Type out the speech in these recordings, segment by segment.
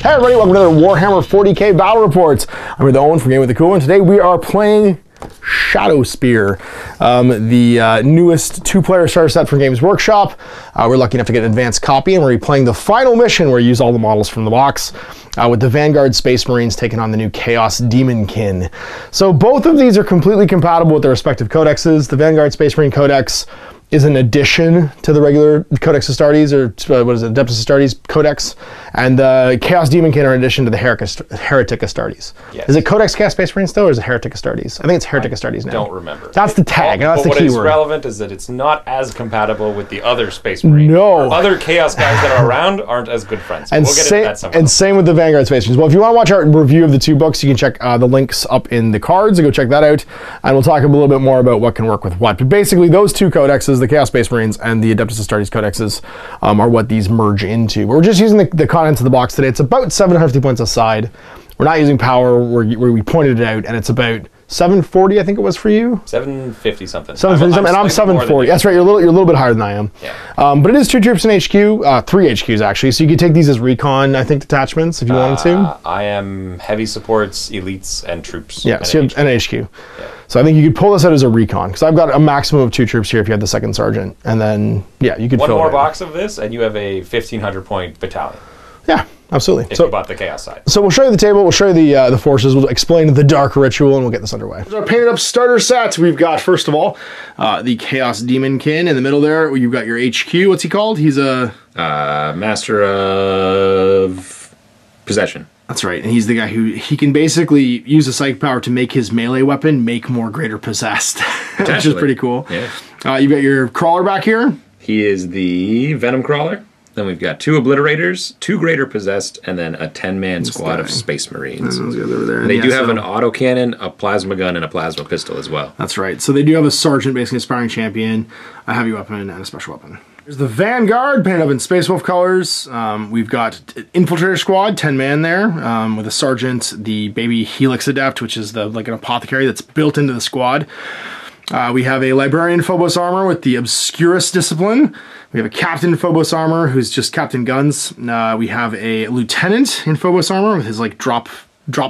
Hey everybody, welcome to another Warhammer 40k Battle Reports. I'm with Owen from Game with the Cool, and today we are playing Shadow Spear, the newest two-player starter set from Games Workshop. We're lucky enough to get an advanced copy, and we're playing the final mission where you use all the models from the box, with the Vanguard Space Marines taking on the new Chaos Daemonkin. So both of these are completely compatible with their respective codexes. The Vanguard Space Marine Codex is an addition to the regular Codex Astartes, or what is it, Adeptus Astartes Codex, and the Chaos Daemonkin are an addition to the Heretic Astartes. Yes. Is it Codex Chaos Space Marine still, or is it Heretic Astartes? I think it's Heretic Astartes now. Don't remember. That's the tag, that's the keyword. What is relevant is that it's not as compatible with the other Space Marine. No. Other Chaos guys that are around aren't as good friends. And we'll get into that sometime. And same with the Vanguard Space Marines. Well, if you want to watch our review of the two books, you can check the links up in the cards, and go check that out, and we'll talk a little bit more about what can work with what. But basically, those two codexes, the Chaos Space Marines and the Adeptus Astartes codexes, are what these merge into. We're just using the contents of the box today. It's about 750 points a side. We're not using power where we pointed it out, and it's about 740, I think it was for you. 750 something. 750 something, and I'm 740. That's right. You're a little bit higher than I am. Yeah. But it is 2 troops in HQ, 3 HQs actually. So you could take these as recon, I think, detachments if you wanted to. I am heavy supports, elites, and troops. Yeah, so you have an HQ. Yeah. So I think you could pull this out as a recon, because I've got a maximum of 2 troops here if you had the second sergeant, and then yeah, you could one fill more it box of this, and you have a 1,500 point battalion. Yeah, absolutely. If you bought the Chaos side. So we'll show you the table, we'll show you the forces, we'll explain the Dark Ritual, and we'll get this underway. Here's our painted up starter set. We've got, first of all, the Chaos Daemonkin in the middle there. You've got your HQ. What's he called? He's a... Master of Possession. That's right, and he's the guy who, he can basically use the psychic power to make his melee weapon make more greater possessed, which is pretty cool. Yeah. You've got your crawler back here. He is the Venom Crawler. Then we've got 2 Obliterators, 2 Greater Possessed, and then a 10-man squad of Space Marines. And those guys over there. And they do have an autocannon, a plasma gun, and a plasma pistol as well. That's right. So they do have a sergeant, basically a sparring champion, a heavy weapon, and a special weapon. Here's the Vanguard, painted up in Space Wolf colors. We've got Infiltrator Squad, 10-man there, with a sergeant, the baby Helix Adept, which is like an apothecary that's built into the squad. We have a Librarian Phobos Armor with the Obscurus Discipline. We have a Captain Phobos Armor who's just Captain Guns. We have a Lieutenant in Phobos Armor with his like drop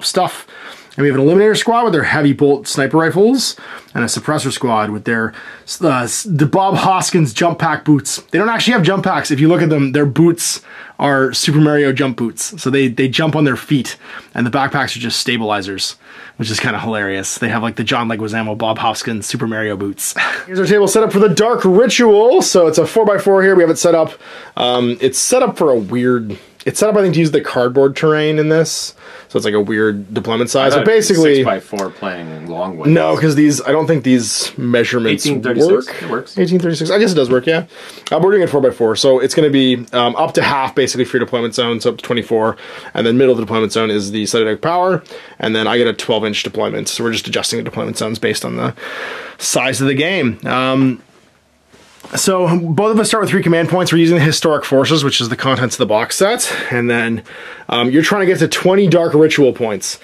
stuff. And we have an Eliminator Squad with their heavy bolt sniper rifles, and a Suppressor Squad with their the Bob Hoskins jump pack boots. They don't actually have jump packs. If you look at them, their boots are Super Mario jump boots. So they jump on their feet, and the backpacks are just stabilizers, which is kind of hilarious. They have like the John Leguizamo Bob Hoskins Super Mario boots. Here's our table set up for the Dark Ritual. So it's a 4x4 here. We have it set up. It's set up for a weird... It's set up, I think, to use the cardboard terrain in this. So it's like a weird deployment size. So basically 6x4 playing long ways. No, because I don't think these measurements 1836. work. It works. 1836. I guess it does work, yeah. We're doing it 4x4. So it's going to be up to half, basically, for your deployment zone. So up to 24. And then middle of the deployment zone is the cytodeck power. And then I get a 12-inch deployment. So we're just adjusting the deployment zones based on the size of the game. So both of us start with 3 command points. We're using the Historic Forces, which is the contents of the box set. And then you're trying to get to 20 Dark Ritual points.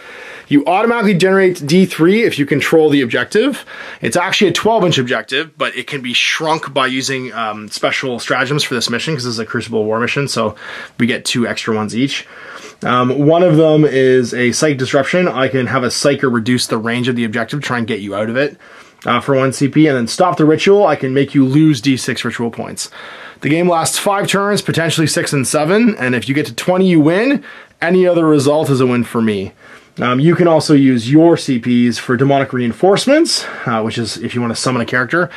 You automatically generate D3 if you control the objective. It's actually a 12-inch objective, but it can be shrunk by using special stratagems for this mission, because this is a Crucible War mission, so we get 2 extra ones each. One of them is a Psych Disruption. I can have a Psyker reduce the range of the objective, try and get you out of it. For 1 CP, and then Stop the Ritual, I can make you lose D6 ritual points. The game lasts 5 turns, potentially 6 and 7, and if you get to 20, you win. Any other result is a win for me. You can also use your CPs for Demonic Reinforcements, which is if you want to summon a character.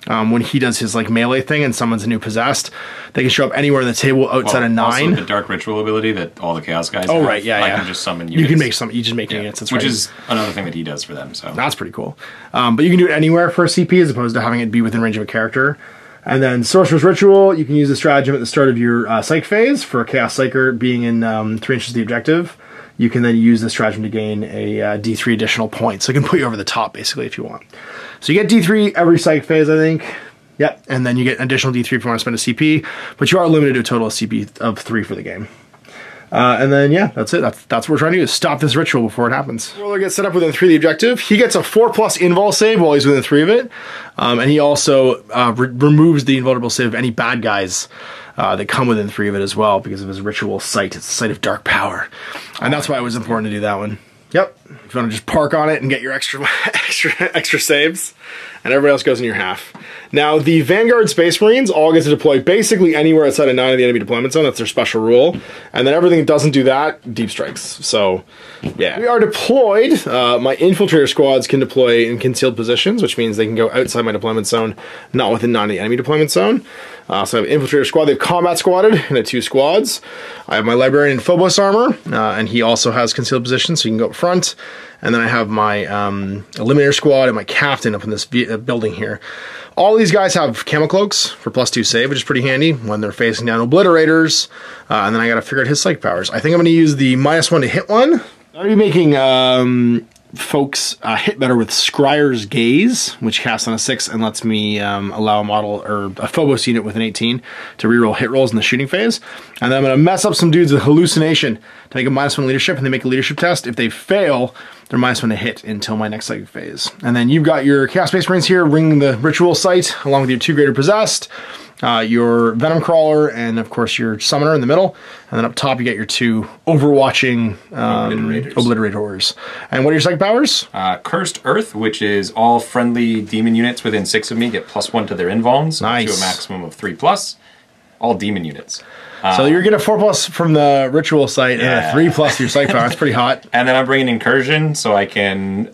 When he does his like melee thing and summons a new possessed, they can show up anywhere in the table outside of 9. Also the Dark Ritual ability that all the Chaos guys have. Oh, right, yeah, I can just summon units. You can make some, you just make units, that's which right. is another thing that he does for them, so. That's pretty cool. But you can do it anywhere for a CP as opposed to having it be within range of a character. And then Sorcerer's Ritual, you can use the stratagem at the start of your Psych phase for a Chaos Psyker being in 3 inches of the objective. You can then use this stratagem to gain a D3 additional points. So it can put you over the top, basically, if you want. So you get D3 every Psych phase, I think. Yep, and then you get an additional D3 if you want to spend a CP, but you are limited to a total of CP of 3 for the game. And then, yeah, that's it. That's what we're trying to do, is stop this ritual before it happens. Roller gets set up within 3 of the objective. He gets a 4+ invul save while he's within 3 of it. And he also removes the invulnerable save of any bad guys that come within 3 of it as well, because of his ritual sight. It's a sight of dark power. And that's why it was important to do that one. Yep. If you want to just park on it and get your extra saves, and everybody else goes in your half. Now, the Vanguard Space Marines all get to deploy basically anywhere outside of 9 of the enemy deployment zone. That's their special rule. And then everything that doesn't do that, deep strikes. So, yeah. We are deployed. My infiltrator squads can deploy in concealed positions, which means they can go outside my deployment zone, not within 9 of the enemy deployment zone. So I have infiltrator squad. They have combat squatted into 2 squads. I have my librarian in Phobos armor, and he also has concealed positions, so you can go up front. And then I have my eliminator squad and my captain up in this building here. All these guys have camo cloaks for +2 save, which is pretty handy when they're facing down obliterators. And then I gotta figure out his psych powers. I think I'm gonna use the -1 to hit one. I'm gonna be making folks hit better with Scryer's Gaze, which casts on a 6 and lets me allow a model or a Phobos unit with an 18 to reroll hit rolls in the shooting phase. And then I'm going to mess up some dudes with Hallucination to make a -1 leadership, and they make a leadership test. If they fail, they're -1 to hit until my next psychic phase. And then you've got your Chaos Space Marines here ringing the ritual site along with your 2 greater possessed, your Venom Crawler, and of course your Summoner in the middle. And then up top you get your 2 overwatching Obliterators. And what are your psychic powers? Cursed Earth, which is all friendly demon units within 6 of me get +1 to their invulns, nice, to a maximum of 3+. All demon units. So you're getting a 4+ from the ritual site, yeah, and a 3+ your psychic power. That's pretty hot. And then I'm bringing Incursion, so I can...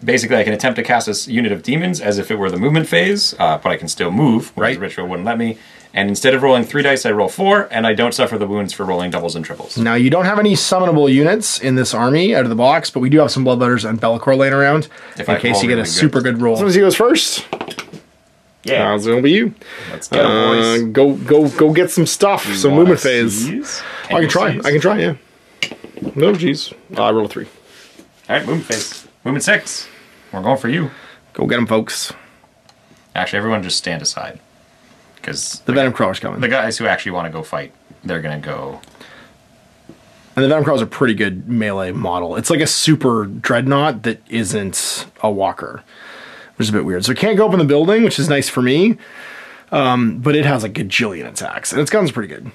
Basically, I can attempt to cast a unit of demons as if it were the movement phase, but I can still move, whereas the ritual wouldn't let me. And instead of rolling 3 dice, I roll 4, and I don't suffer the wounds for rolling doubles and triples. Now, you don't have any summonable units in this army out of the box, but we do have some Bloodletters and Bellicor laying around in case you get a super good roll. As soon as he goes first, yeah, it's gonna be you. Let's get him, boys. Go get some stuff. Some movement phase. I can try. Yeah. No, jeez. I rolled a 3. All right, movement phase. Movement 6. We're going for you. Go get them, folks. Actually, everyone just stand aside. Because the Venom Crawler's coming. The guys who actually want to go fight, they're going to go... And the Venom Crawler's a pretty good melee model. It's like a super dreadnought that isn't a walker, which is a bit weird. So it can't go up in the building, which is nice for me, but it has a gajillion attacks, and its guns are pretty good.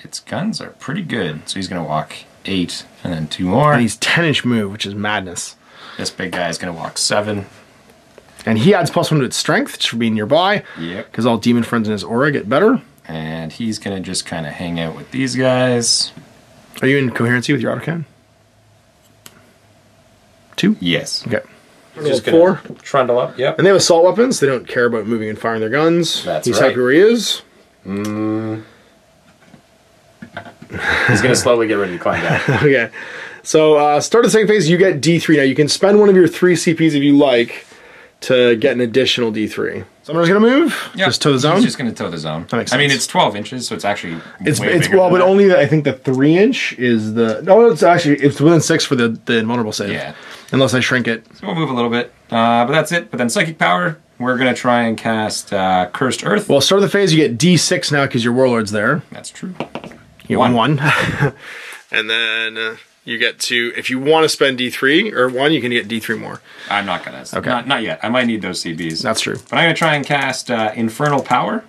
Its guns are pretty good. So he's going to walk 8, and then 2 more. And he's 10-inch move, which is madness. This big guy is going to walk 7. And he adds +1 to its strength, just for being nearby. Yep. Because all demon friends in his aura get better. And he's going to just kind of hang out with these guys. Are you in coherency with your autocan? 2? Yes. Okay. Just 4. Trundle up, yep. And they have assault weapons. They don't care about moving and firing their guns. He's happy where he is. He's going to slowly get ready to climb down. Okay. So, start of the second phase, you get D3. Now, you can spend one of your 3 CPs if you like to get an additional D3. Summoner's going to move? Yep. Just toe the zone? He's just going to toe the zone. That makes sense. I mean, it's 12 inches, so it's actually it's way bigger well, but that. only, I think the 3-inch is the... No, it's actually, it's within 6 for the invulnerable save. Yeah. Unless I shrink it. So we'll move a little bit. But that's it. But then Psychic Power, we're going to try and cast Cursed Earth. Well, start of the phase, you get D6 now because your Warlord's there. That's true. You get 1. And then... you get to, if you want to spend D3 or 1, you can get D3 more. I'm not going to. Okay. Not yet. I might need those CBs. That's true. But I'm going to try and cast Infernal Power.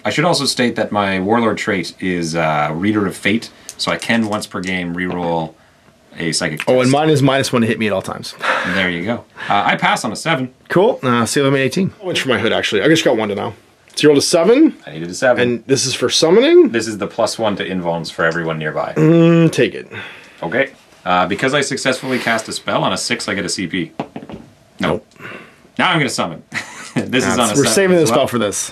I should also state that my Warlord trait is Reader of Fate, so I can once per game reroll a Psychic test. Oh, and mine is -1 to hit me at all times. There you go. I pass on a 7. Cool. See if I'm at 18. How much for my hood, actually? I just got 1 to now. So you rolled a 7? I needed a 7. And this is for summoning? This is the +1 to invulns for everyone nearby. Take it. Okay. Because I successfully cast a spell on a 6, I get a CP. Nope. Now I'm going to summon. This is on a 7. We're saving this spell for this.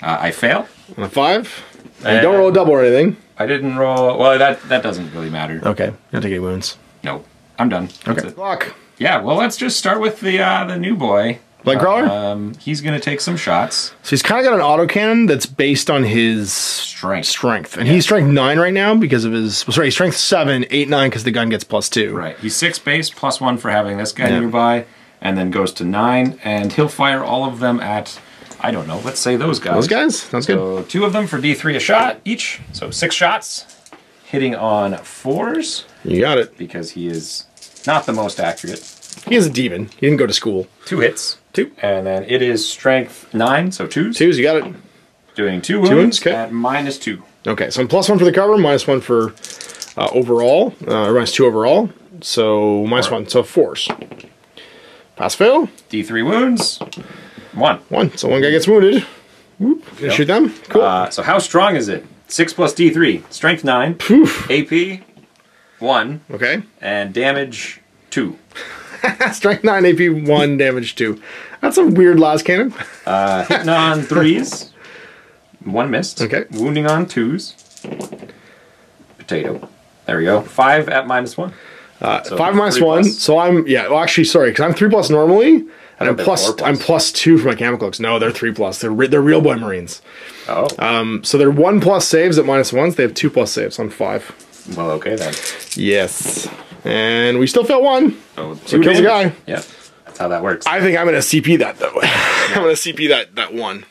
I fail. On a 5? And you don't roll a double or anything. I didn't roll... Well, that doesn't really matter. Okay. You don't take any wounds. No. I'm done. Okay. Block. Yeah, well, let's just start with the new boy. Blood Crawler? He's going to take some shots. So he's kind of got an autocannon that's based on his strength. And he's strength 9 right now because of his... Well, sorry, he's strength 7, 8, 9 because the gun gets +2. Right. He's 6 base, +1 for having this guy nearby, and then goes to 9, and he'll fire all of them at... I don't know. Let's say those guys. Those guys? Sounds good. So 2 of them for D3 a shot each. So 6 shots. hitting on 4s. You got it. Because he is not the most accurate. He is a demon. He didn't go to school. 2 hits. 2. And then it is strength 9, so 2s. 2s, you got it. Doing 2 wounds okay. at -2. Okay, so I'm +1 for the cover, -1 for overall, or -2 overall. So -1, so 4s. Pass fail. D3 wounds. 1. 1. So one guy gets wounded. Whoop. Gonna shoot them. Cool. So how strong is it? 6 plus D3. Strength 9. Poof. AP 1. Okay. And damage 2. Strength 9, AP 1, damage 2. That's a weird last cannon. Hitting on 3s. 1 missed. Okay. Wounding on 2s. Potato. There we go. 5 at -1. So 5 -1. So I'm well actually sorry because I'm 3+ normally, and I'm +2 for my Camicloaks. No, they're 3+. They're real boy Marines. Oh. So they're 1+ saves at -1s. They have 2+ saves on 5. Well, okay then. Yes. And we still fail 1. So kills a guy. Yeah. That's how that works. I think I'm gonna CP that though. I'm gonna CP that 1.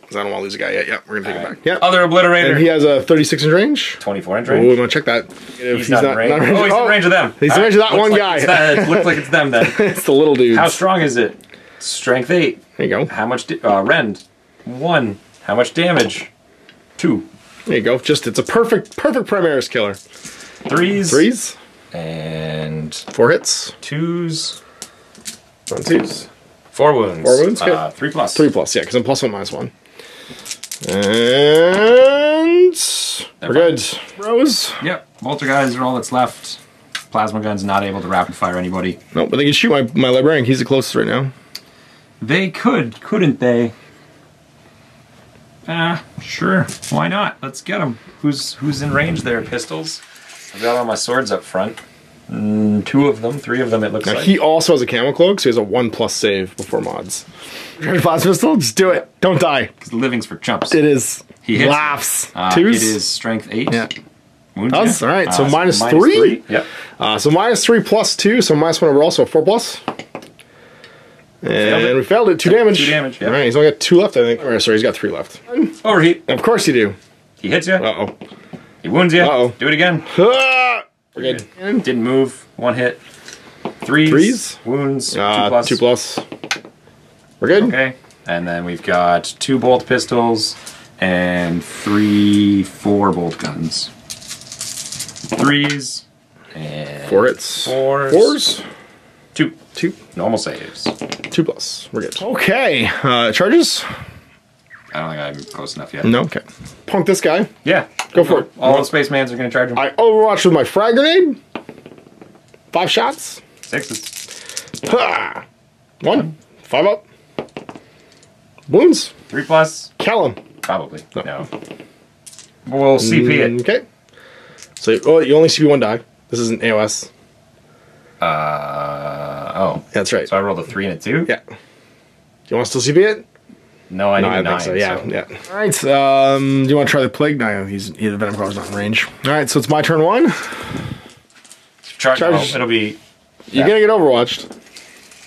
Because I don't want to lose a guy yet. Yeah, we're gonna take it back. Yeah. Other obliterator. And he has a 36 inch range. 24 inch Oh, range. I'm gonna check that. He's not in range. Oh, he's in range of them. He's in range of that one guy. It looks like it's them then. It's the little dudes. How strong is it? Strength 8. There you go. How much? Rend 1. How much damage? 2. There you go. It's a perfect Primaris killer. 3s. 3s. And 4 hits. 2s. 1 2s. 4 wounds. 4 wounds. Okay. 3+. 3+. Yeah, because I'm +1 -1. And we're good. Bros. Yep. Bolter guys are all that's left. Plasma gun's not able to rapid fire anybody. No, but they can shoot my librarian. He's the closest right now. They couldn't they? Sure. Why not? Let's get them. Who's in range there? Pistols. I've got all my swords up front. 2 of them, 3 of them. It looks now, like. he also has a Camicloak, so he has a 1+ save before mods. Plasma pistol. Just do it. Don't die. Because living's for chumps. It is. He hits. Laughs. 2s. It is strength 8. Yeah. Wounds, Does? yeah. All right. So -3. Yep. So -3 + 2. So -1 overall. So 4+. And we failed it. 2 damage. 2 damage. Yep. All right. He's only got 2 left, I think. Or sorry, he's got 3 left. Overheat. Of course you do. He hits you. Uh-oh. He wounds you. Uh-oh. Do it again. We're good. Didn't move. 1 hit. 3s. 3s. Wounds. 2+. 2+. We're good. Okay. And then we've got 2 bolt pistols and 4 bolt guns. 3s and 4 hits. 4s. 4s. 2. 2. Normal saves. 2+. We're good. Okay. Charges? I don't think I'm close enough yet. No. Okay. Punk this guy. Yeah. Go for it. All the spacemans are going to charge him. I overwatch with my frag grenade. 5 shots. 6s. Ha! 1. 5 up. Wounds. 3+. Kill him. Probably. No. We'll CP it. Okay. So you only CP 1 die. This isn't AOS. Oh. That's right. So I rolled a 3 and a 2? Yeah. Do you want to still CP it? No, I need a 9. think so. Yeah, yeah. All right. Do you want to try the plague? No, the venom crawler's not in range. All right. So it's my turn 1. Charge. It'll be. You're gonna get overwatched.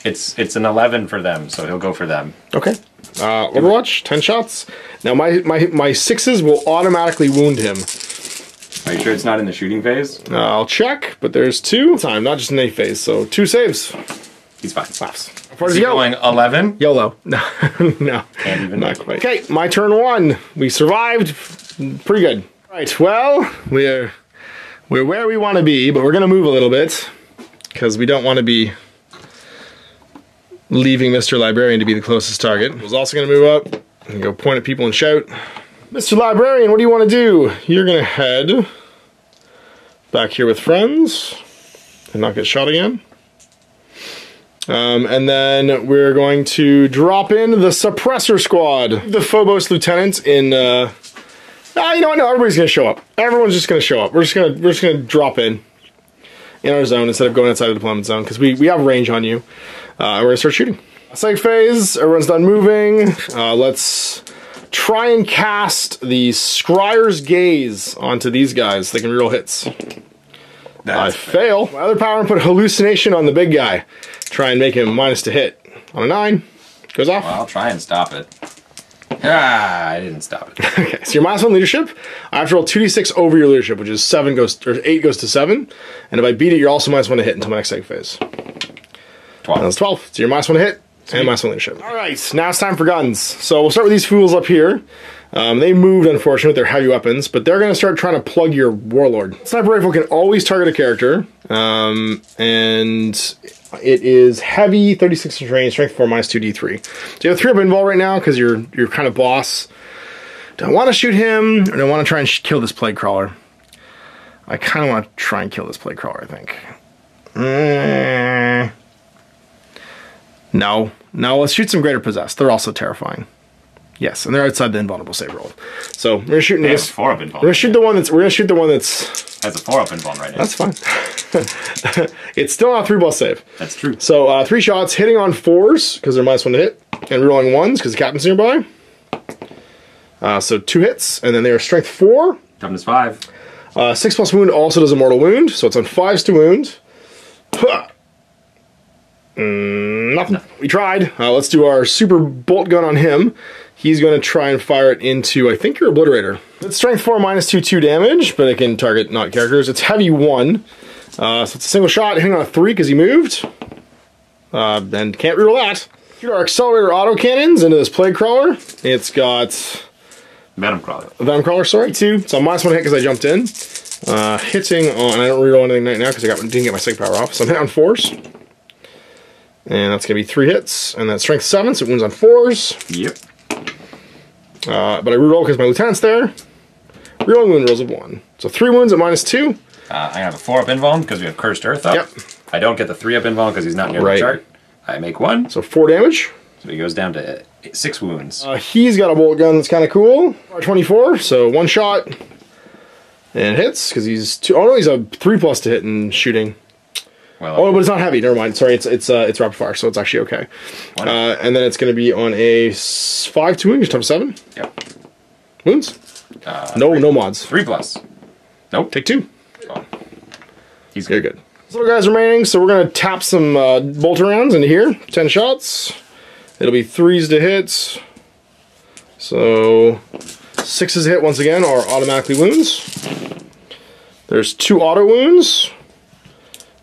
It's an 11 for them, so he'll go for them. Okay. Overwatch. 10 shots. Now my 6s will automatically wound him. Are you sure it's not in the shooting phase? I'll check, but there's 2 time, not just an A phase. So 2 saves. He's fine. Laughs. How Is far does he he go? going 11? YOLO. No, no. Can't even. Not quite. Okay, my turn 1. We survived. Pretty good. All right. Well, we're where we want to be, but we're gonna move a little bit because we don't want to be leaving Mr. Librarian to be the closest target. I was also gonna move up and go point at people and shout, "Mr. Librarian, what do you want to do?" You're gonna head back here with friends and not get shot again. And then we're going to drop in the Suppressor Squad. The Phobos Lieutenant in, you know what, no, everybody's gonna show up. Everyone's just gonna show up. We're just gonna drop in our zone instead of going outside the deployment zone, because we have range on you. And we're gonna start shooting. Psych phase, everyone's done moving. Let's try and cast the Scryer's Gaze onto these guys. They can reroll hits. I fail. My other power and put Hallucination on the big guy. Try and make him -to hit. On a 9. Goes off. Well, I'll try and stop it. Ah, I didn't stop it. Okay, so your -1 leadership. I have to roll 2d6 over your leadership, which is 8 goes to 7. And if I beat it, you're also -1 to hit until my next phase. 12. That's 12. So you're -1 to hit and -1 leadership. All right, now it's time for guns. So we'll start with these fools up here. They moved, unfortunately, with their heavy weapons, but they're going to start trying to plug your warlord. Sniper rifle can always target a character, and it is heavy, 36 inch range, strength 4, -2d3. So you have 3 up invul right now because you're kind of boss. Do I want to shoot him, or do I want to try and kill this plague crawler? I kind of want to try and kill this plague crawler, I think. No, let's shoot some greater possessed. They're also terrifying. Yes, and they're outside the invulnerable save roll. So we're shooting this. 4 up invuln. We're gonna shoot the one that's. Has a 4 up invuln right now. That's fine. It's still not 3+ save. That's true. So 3 shots, hitting on 4s because they're -1 to hit, and rerolling 1s because the captain's nearby. So 2 hits, and then they are strength 4. Toughness 5. 6+ wound also does a mortal wound, so it's on 5s to wound. Nothing. We tried. Let's do our super bolt gun on him. He's going to try and fire it into, I think, your obliterator. It's strength 4 -2 damage, but it can target not characters. It's heavy 1. So it's a single shot, hitting on a 3 because he moved. And can't reroll that. Shoot our accelerator autocannons into this plague crawler. It's got Venom crawler. Venom crawler, sorry, 2. So I'm -1 to hit because I jumped in. Hitting on, I don't reroll anything right now because I didn't get my psych power off. So I'm hitting on 4s. And that's going to be 3 hits. And that's strength 7, so it wounds on 4s. Yep. But I reroll because my lieutenant's there. Rerolling wound rolls of 1. So 3 wounds at -2. I have a 4 up invuln because we have Cursed Earth up. Yep. I don't get the 3 up invuln because he's not near the chart. I make 1. So 4 damage. So he goes down to 6 wounds. He's got a bolt gun that's kind of cool. 24, so 1 shot. And hits because he's 2. Oh no, he's a 3+ to hit and shooting. Well, oh, but it's not heavy. Never mind. Sorry, it's rapid fire, so it's actually okay. And then it's going to be on a 5 to wound. Just top 7. Yep. Wounds. No mods. 3+. Nope. Take 2. Oh. He's Very good. This little guy's remaining, so we're going to tap some bolter rounds into here. 10 shots. It'll be 3s to hit. So 6s to hit once again are automatically wounds. There's 2 auto wounds.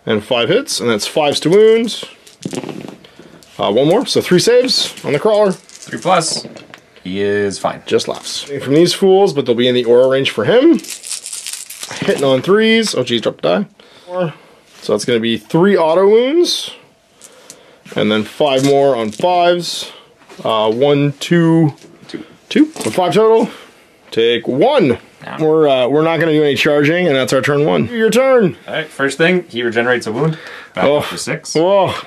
And 5 hits, and that's 5s to wound. 1 more, so 3 saves on the crawler. 3+. He is fine. Just laughs. From these fools, but they'll be in the aura range for him. Hitting on 3s. Oh geez, drop the die. 4. So that's going to be 3 auto wounds. And then 5 more on 5s. 1, 2, 2. So 5 total. Take 1. We're not going to do any charging, and that's our turn 1. Your turn. All right. First thing, he regenerates a wound. Back up to 6. Oh,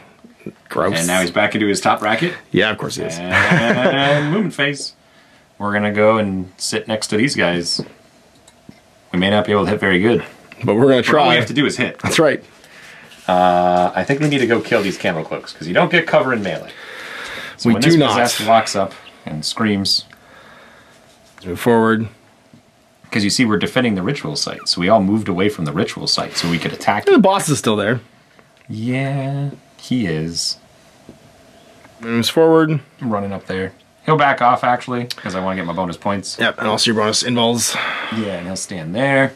gross. And now he's back into his top bracket. Yeah, of course he is. And movement phase. We're gonna go and sit next to these guys. We may not be able to hit very good, but we're gonna try. All we have to do is hit. That's right. I think we need to go kill these candle cloaks because you don't get cover in melee. So we do not. When this possessed locks up and screams, let's move forward. Because you see, we're defending the ritual site, so we all moved away from the ritual site so we could attack. The boss is still there. Yeah, he is. Moves forward. I'm running up there. He'll back off, actually, because I want to get my bonus points. Yep, and also your bonus invols. Yeah, and he'll stand there.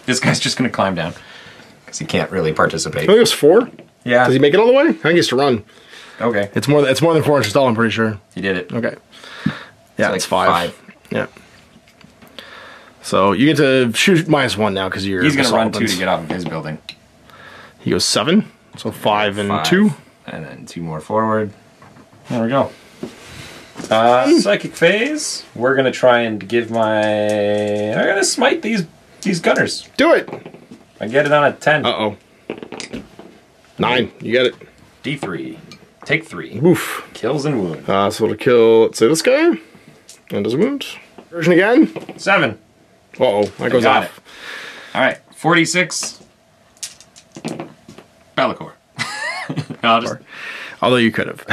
This guy's just going to climb down, because he can't really participate. I think it was 4? Yeah. Does he make it all the way? I think he has to run. Okay. It's more than 4 inches tall, I'm pretty sure. He did it. Okay. Yeah, it's like 5. Yeah. So you get to shoot -1 now because you're. He's going to run 2 to get off of his building. He goes 7, so 5 and 2. And then 2 more forward. There we go. Psychic phase. We're going to try and give my... I'm going to smite these gunners. Do it! I get it on a 10. Uh-oh. 9, you get it. D3. Take 3. Oof. Kills and wound. So it'll kill, let's say, this guy. And does a wound. Version again. 7. Uh-oh, that goes off. It. All right, 46. Bellicor. I'll just... Although you could have.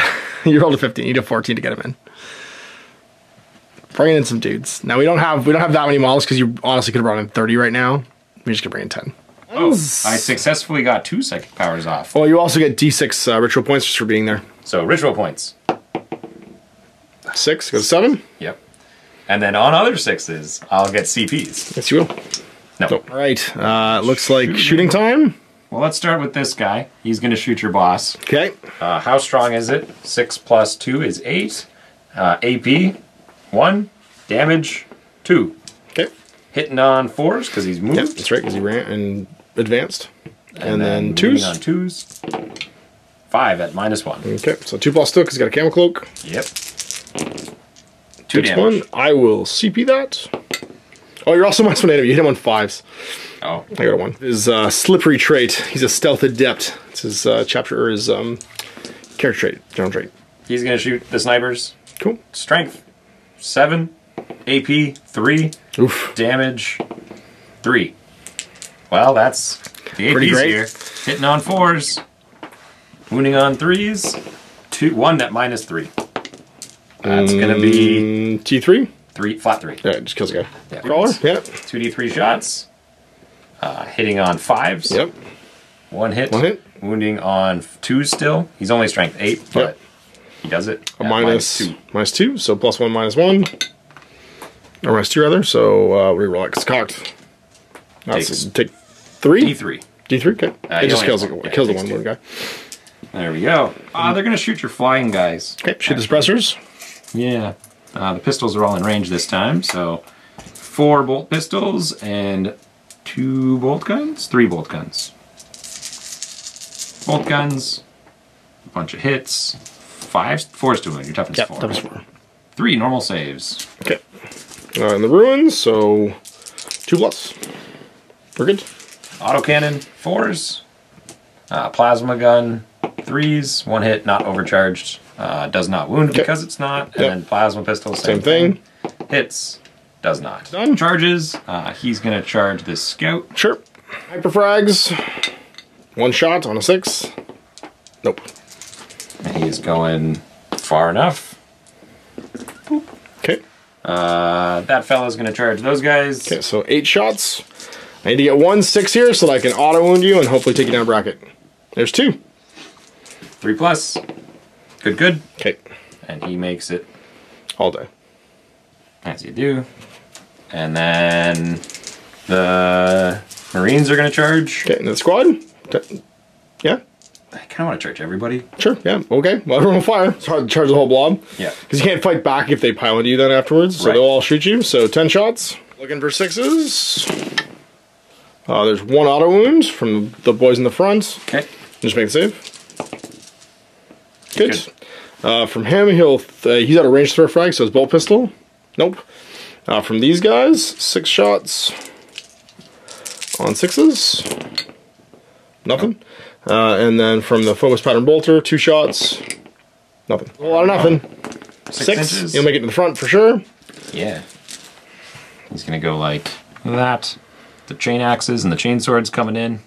You rolled a 15, you need a 14 to get him in. Bringing in some dudes. Now we don't have that many models because you honestly could have brought in 30 right now. We just could bring in 10. Oh, I successfully got 2 psychic powers off. Well, you also get D6 ritual points just for being there. So ritual points. 6, go to 7. Yep. And then on other 6s, I'll get CPs. Yes, you will. No. Nope. All right. Looks like shooting time. Well, let's start with this guy. He's going to shoot your boss. Okay. How strong is it? 6 plus 2 is 8. AP, 1. Damage, 2. Okay. Hitting on 4s because he's moved. Yep, that's right, because he ran and advanced. And then moving 2s. on 2s. 5 at -1. Okay, so 2 plus 2 because he's got a camo cloak. Yep. 2 Next damage. one, I will CP that. Oh, you're also -1 enemy. You hit him on 5s. Oh. I got a 1. His slippery trait. He's a stealth adept. It's his chapter or his character trait, general trait. He's going to shoot the snipers. Cool. Strength, 7. AP, 3. Oof. Damage, 3. Well, that's the Pretty APs great. here. Hitting on 4s. Wounding on 3s. 1 at -3. That's going to be T3? 3, flat 3. Yeah, it just kills a guy. Yeah. Crawler? Yeah. 2d3 shots. Hitting on 5s. Yep. 1 hit. 1 hit. Wounding on 2s still. He's only strength 8, but Yep. he does it. A at -2, so +1, -1. Or -2 rather, so we roll it, it's cocked. That's take 3? D3. D3, okay. It just kills, kills the one two. wound guy. There we go. They're going to shoot your flying guys. Okay, shoot the suppressors. Yeah. The pistols are all in range this time, so 4 bolt pistols and 2 bolt guns? 3 bolt guns. Bolt guns, a bunch of hits, 4's to wound, your toughness 4. Toughness 4. 3 normal saves. Okay. In the ruins, so 2 plus. We're good. Autocannon, 4s. Plasma gun, 3s. 1 hit, not overcharged. Does not wound because it's not. And then plasma pistol, same thing. Hits, does not. Done. Charges, he's going to charge this scout. Sure. Hyperfrags. 1 shot on a 6. Nope. And he's going far enough. Okay. That fella's going to charge those guys. Okay, so 8 shots. I need to get 1 6 here so that I can auto wound you and hopefully take you down a bracket. There's 2. 3 plus. Good, good. Okay. And he makes it. All day. As you do. And then the Marines are going to charge. Okay, and the squad? Yeah? I kind of want to charge everybody. Sure, yeah, okay. Well, everyone will fire. It's hard to charge the whole blob. Yeah. Because you can't fight back if they pile into you then afterwards, so Right. they'll all shoot you. So 10 shots. Looking for 6s. There's 1 auto wound from the boys in the front. Okay. Just make the save. Good. From him, he's out of range to throw a frag, so his bolt pistol. Nope. From these guys, 6 shots on 6s. Nothing. And then from the focus pattern bolter, 2 shots. Nothing. A lot of nothing. 6 inches. You'll make it to the front for sure. Yeah. He's going to go like that. The chain axes and the chain swords coming in.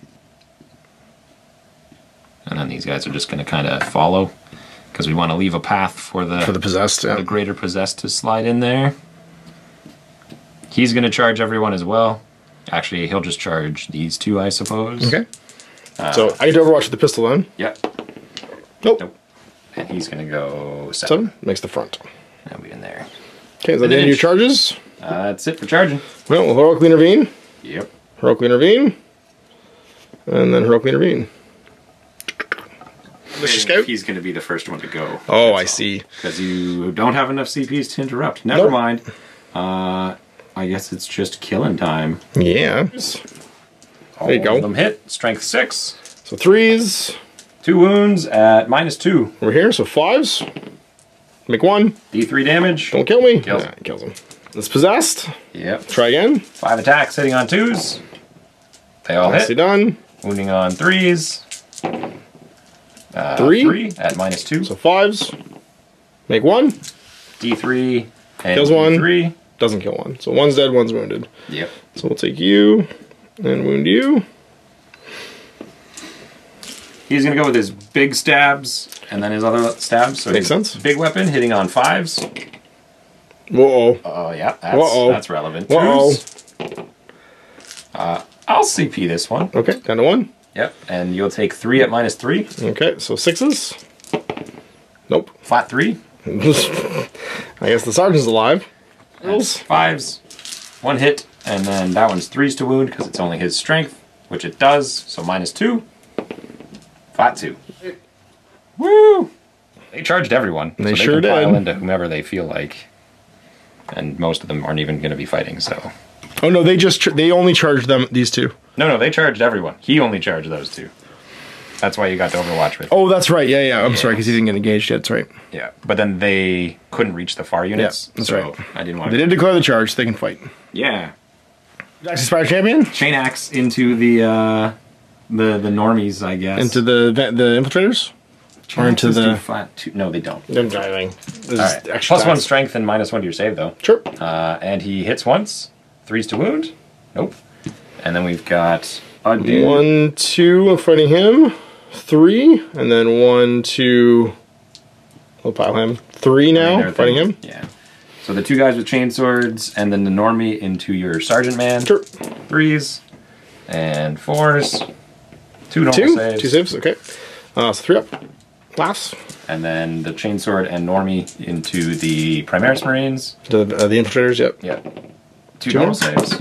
And then these guys are just going to kind of follow. Because we want to leave a path for the possessed, yeah. the greater possessed to slide in there. He's going to charge everyone as well. Actually, he'll just charge these 2, I suppose. Okay. So I get to overwatch with the pistol then. Yep. Nope. And he's going to go 7 makes the front. That'll be in there. Okay, is that the end of your charges? That's it for charging. Well, we'll heroically intervene. Yep. Heroically intervene. And then heroically intervene. Mr. Scout? He's going to be the first one to go. Oh, I see. Because you don't have enough CPs to interrupt. Never mind. I guess it's just killing time. Yeah. There you go. All of them hit. Strength 6. So 3s. 2 wounds at -2. Over here, so 5s. Make 1. D3 damage. Don't kill me. Kills. Nah, it kills him. It's possessed. Yep. Try again. 5 attacks hitting on 2s. They all Nicely hit. done. Wounding on 3s. 3. 3 at -2. So 5s. Make 1. D3 and Kills 1. D3. Doesn't kill 1. So 1's dead, 1's wounded. Yep. So we'll take you and wound you. He's going to go with his big stabs and then his other stabs. So Makes sense. Big weapon hitting on 5s. Whoa. Oh, yeah. Whoa. That's relevant. Whoa. 2s. I'll CP this one. Okay, down to 1. Yep. And you'll take 3 at -3. Okay, so 6s. Nope. Flat 3. I guess the sergeant's alive. Rolls. 5s, 1 hit, and then that one's 3s to wound because it's only his strength, which it does, so -2. Flat 2. Woo! They charged everyone. They so sure they can pile did. into whomever they feel like. And most of them aren't even going to be fighting, so... Oh no, they only charged them, these two. No, they charged everyone. He only charged those 2. That's why you got to Overwatch with. Oh, that's right. Yeah. I'm sorry, because he didn't get engaged yet. That's right. Yeah, but then they couldn't reach the far units. Yeah, that's so right. I didn't want They did declare the charge, so they can fight. Yeah. Jackson Spire Champion? Chain axe into the normies, I guess. Into the infiltrators? Or into the... Flat 2. No, they don't. Them driving. Alright. +1 strength and -1 to your save, though. Sure. And he hits once. 3s to wound. Nope. And then we've got a dude. 1, 2, I'm fighting him. 3, and then 1, 2. We'll pile him. 3 now, fighting him. Yeah. So the 2 guys with chain swords, and then the normie into your sergeant man. Sure. 3s and 4s. 2 normal saves. 2 saves, okay. So 3 up. Laughs. And then the chainsword and normie into the Primaris Marines. The infiltrators, yep. Yep. 2 normal saves.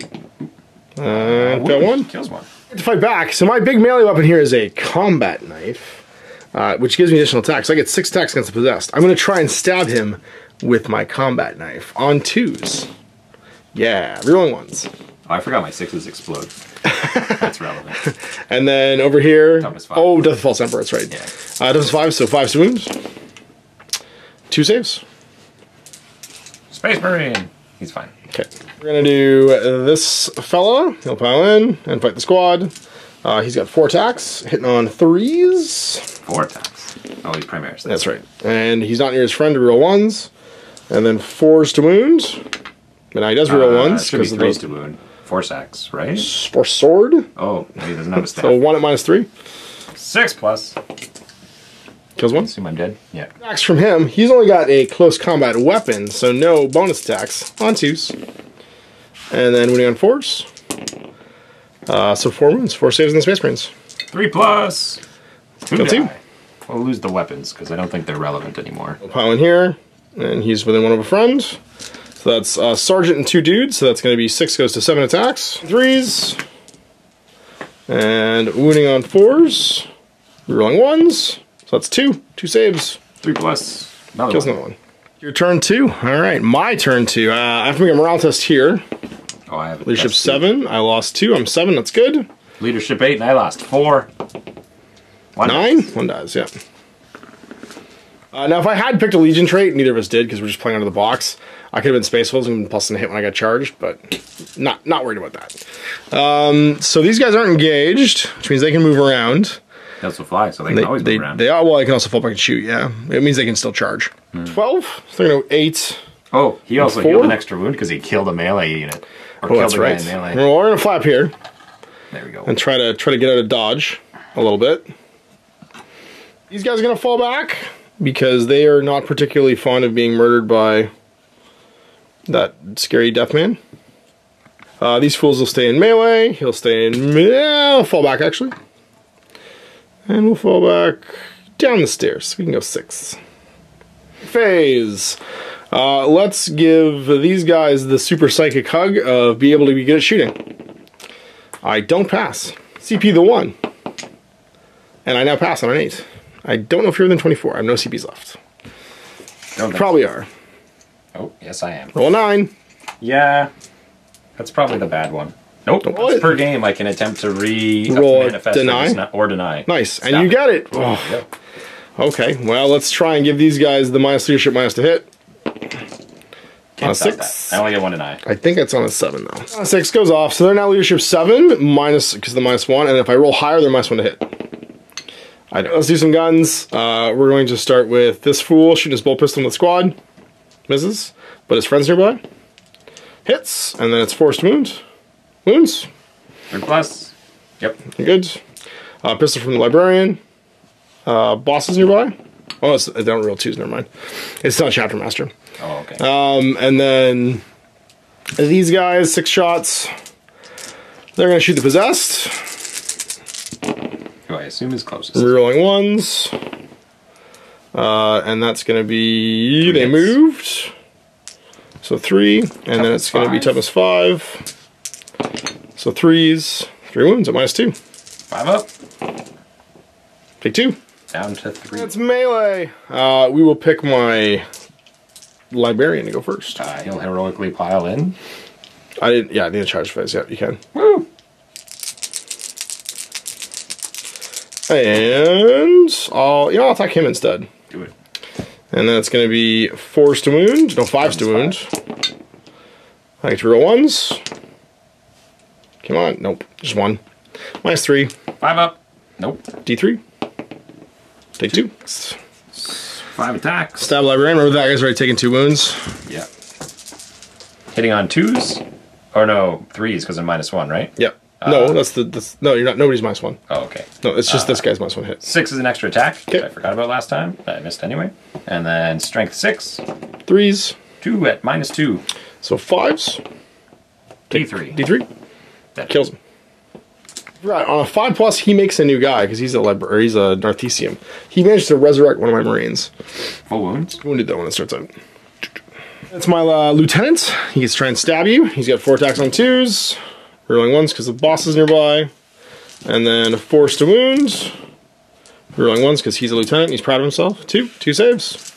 Got 1. Kills 1. To fight back, so my big melee weapon here is a combat knife, which gives me additional attacks. So I get 6 attacks against the possessed. I'm going to try and stab him with my combat knife on 2s. Yeah, rerolling 1s. Oh, I forgot my 6s explode. That's relevant. And then over here, Toughness 5. oh, Death of False Emperor, that's right. Yeah. Toughness 5, so 5 wounds. 2 saves. Space Marine. He's fine. Okay. We're going to do this fella. He'll pile in and fight the squad. He's got 4 attacks, hitting on 3s. 4 attacks. Oh, he's Primaris. That's right. And he's not near his friend to reroll 1s. And then 4s to wound. But now he does reroll 1s. Should be 3s to wound. 4 sacks, right? For sword. Oh, he doesn't have a staff. So 1 at -3. 6 plus. Kills 1. Assume I'm dead. Yeah. Attacks from him. He's only got a close combat weapon, so no bonus attacks on 2s. And then winning on 4s. So 4 wounds, 4 saves in the Space Marines. 3 plus. 2 Kill 2. We'll lose the weapons because I don't think they're relevant anymore. We'll pile in here, and he's within 1 of a friend. So that's Sergeant and 2 dudes, so that's going to be 6 goes to 7 attacks. 3s. And wounding on 4s. Rerolling 1s. So that's 2. 2 saves. 3 plus. Kills another one. Your turn 2. Alright, my turn 2. I have to make a morale test here. Oh, I have Leadership 7. I lost 2. I'm 7. That's good. Leadership 8, and I lost 4. 9? 1 dies, yeah. Now, if I had picked a Legion trait, neither of us did because we're just playing out of the box. I could have been Space Wolves and plus a hit when I got charged, but not worried about that. So these guys aren't engaged, which means they can move around. They also fly, so they can always move around. Well, they can also fall back and shoot, yeah. It means they can still charge. 12, so they're going to go 8. Oh, he also 4? healed an extra wound because he killed a melee unit. Or killed that's a guy right. in melee. Well, we're going to flap here. There we go. And try to get out of dodge a little bit. These guys are going to fall back because they are not particularly fond of being murdered by that scary death man. These fools will stay in melee. He'll stay in... I'll fall back, actually. And we'll fall back down the stairs. We can go 6. Phase. Let's give these guys the super psychic hug of be able to be good at shooting. I don't pass. CP the 1. And I now pass on an 8. I don't know if you're within 24. I have no CPs left. Probably are. Oh, yes I am. Roll a 9. Yeah. That's probably the bad one. Nope. Once per game I can attempt to roll manifest deny. Or deny. Nice. Stop and you get it. Oh. Yep. Okay. Well, let's try and give these guys the minus leadership minus to hit. Can't on a stop 6. That. I only get 1 deny. I think it's on a 7 though. On a 6 goes off, so they're now leadership 7 minus because the -1, and if I roll higher, they're -1 to hit. Let's do some guns. We're going to start with this fool shooting his bolt pistol in the squad. Misses, but his friend's nearby. Hits, and then it's forced wound. Wounds. 3 plus. Yep. Good. Pistol from the librarian. Boss is nearby. Oh, I don't roll 2s, never mind. It's not Chapter Master. Oh, okay. And then these guys, 6 shots. They're going to shoot the possessed. Who I assume is closest. Rerolling 1s. And that's going to be... Three they hits. moved. So 3, and then it's going to be toughness 5. So 3s, 3 wounds at -2. 5 up. Take 2. Down to 3. That's melee. We will pick my librarian to go first. He'll heroically pile in. I need a charge phase. Yeah, you can. Woo! And I'll attack him instead. Do it. And then it's going to be 4s to wound. No, 5s to wound. I get to roll 1s. Come on. Nope. Just 1. -3. 5 up. Nope. D3. Take 2. 5 attacks. Stab librarian. Remember that guy's already taken 2 wounds. Yeah. Hitting on 2s? Or no, 3s because I'm -1, right? Yep. No, no, you're not. Nobody's -1. Oh, okay. No, it's just this guy's -1 hit. 6 is an extra attack, which Okay. I forgot about last time, but I missed anyway. And then strength 6. 3s. 2 at -2. So 5s. D3. D3. That Kills him. Right, on a 5+, he makes a new guy because he's a Narthesium. He managed to resurrect one of my Marines. Full wounds. Wounded though when it starts out. That's my lieutenant. He gets to try and stab you. He's got 4 attacks on 2s. Rolling 1s because the boss is nearby. And then 4s to wound. Rolling 1s because he's a lieutenant and he's proud of himself. 2 saves.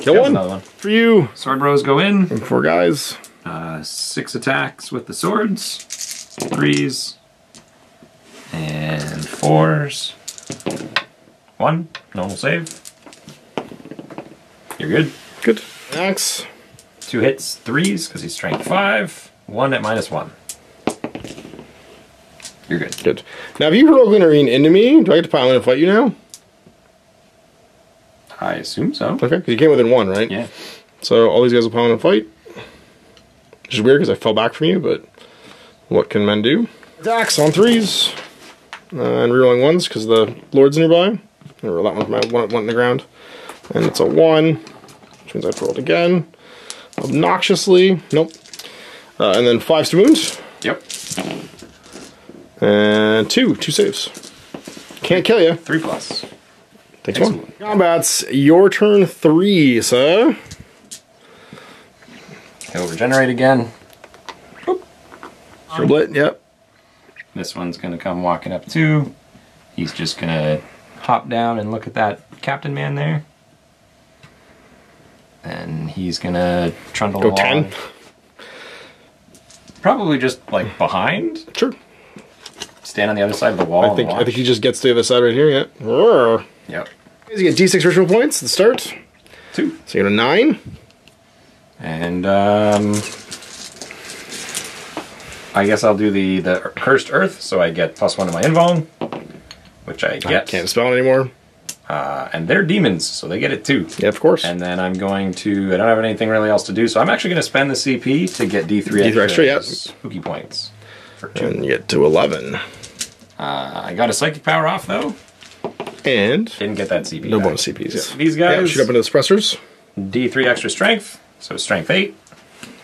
Kill one. Another one. For you. Sword bros go in. And 4 guys. 6 attacks with the swords. 3s. And 4s. 1. Normal save. You're good. Good. Axe. 2 hits, 3s, because he's strength 5. 1 at -1. You're good. Good. Now, if you heroically intervene into me, do I get to pile in and fight you now? I assume so. Okay, because you came within 1, right? Yeah. So all these guys will pile in and fight. Which is weird because I fell back from you, but what can men do? Attacks on 3s. And rerolling 1s because the Lord's nearby. Or that one's my one in the ground. And it's a 1. Which means I have to roll it again. Obnoxiously. Nope. And then 5s to wound. Yep. And 2 saves. Can't kill you. 3+. Takes 1. Combat's your turn 3, sir. He'll regenerate again. Driblet, yep. This one's going to come walking up too. He's just going to hop down and look at that captain man there. And he's going to trundle Go along. 10. Probably just like behind. Sure. Stand on the other side of the wall. I think he just gets to the other side right here, yeah. Roar. Yep. You get D6 ritual points at the start. 2. So you get a 9. And I guess I'll do the Cursed Earth, so I get +1 to my invuln, which I get. I can't spell it anymore. And they're demons, so they get it too. Yeah, of course. And then I'm going to, I don't have anything really else to do, so I'm actually going to spend the CP to get D3 extra, yeah. spooky points. For 2. And you get to 11. I got a psychic power off though. And Didn't get that CP. no back. bonus CPs, yeah. So these guys, shoot up into the suppressors. D3 extra strength, so strength 8.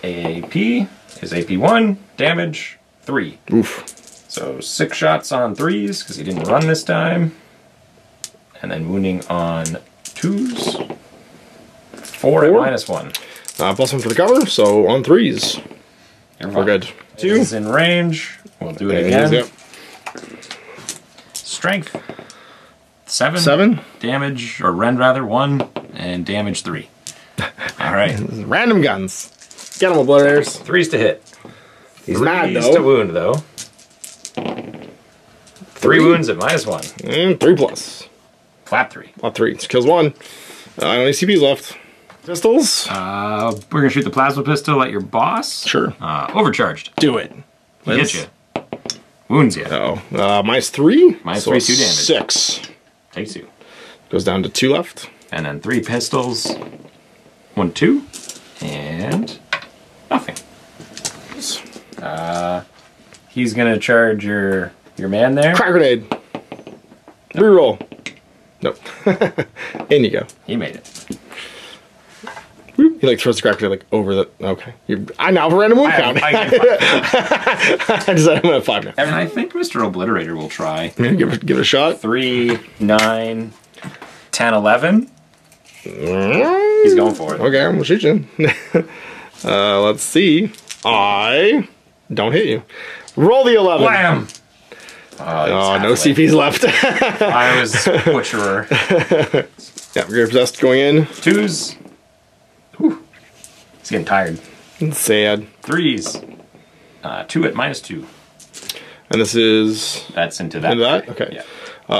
AAP is AP 1, damage 3. Oof. So 6 shots on 3s, because he didn't run this time. And then wounding on 2s. 4 at -1. +1 for the cover, so on 3s. We're good. 2. He's in range. We'll do it again. Yep. Strength 7. 7. Damage, or rend rather, 1. And damage 3. Alright. Random guns. Get them, Blood Raiders. 3s to hit. He's mad, 3s though. to wound, though. 3 wounds at -1. And 3+. Flap 3. Not 3. It kills 1. Only CPs left. Pistols? We're going to shoot the plasma pistol at your boss. Sure. Overcharged. Do it. Hit you. Wounds you. Uh-oh. -3? -3, 2 damage. 6. Takes you. Goes down to 2 left. And then 3 pistols. 1, 2. And nothing. He's going to charge your man there. Crack grenade. Reroll. Nope. In you go. He made it. He like throws the crack grenade like over the. Okay. I now have a random wound count. I decided I'm at 5 now. And I think Mr. Obliterator will try. Yeah, give it a shot. 3, 9, 10, 11. He's going for it. Okay, I'm gonna shoot you. Let's see. I don't hit you. Roll the 11. Blam! Oh, no CPs left. I was butcherer. Yeah, Great Possessed going in. 2s. Whew. He's getting tired. It's sad. 3s. 2 at -2. And this is... That's into that. Into that? Okay. Yeah.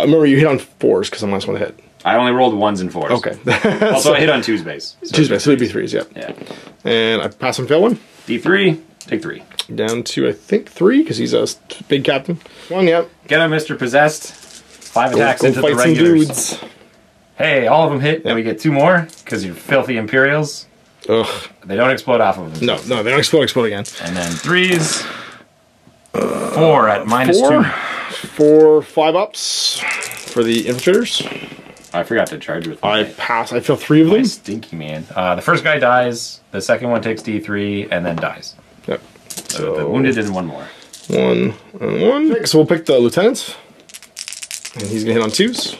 Remember, you hit on 4s because I'm last one to hit. I only rolled 1s and 4s. Okay. Also, I hit on 2's base. So 2's base, so it'd be 3s, yeah. Yeah. And I pass and fail one. D3, take 3. Down to, I think, 3, because he's a big captain. 1, yep. Get him, Mr. Possessed. 5 attacks Go into the fight some regulars. dudes. Hey, all of them hit, and we get 2 more, because you're filthy Imperials. Ugh. They don't explode off of them. No, they don't explode again. And then 3s. 4 at -2. 4 5-ups for the infiltrators. I forgot to charge with I pass. I feel 3 of them. Stinky man. The first guy dies, the second one takes D3, and then dies. Yep. So the wounded is 1 more. 1 and 1. So we'll pick the lieutenant. And he's going to hit on 2s.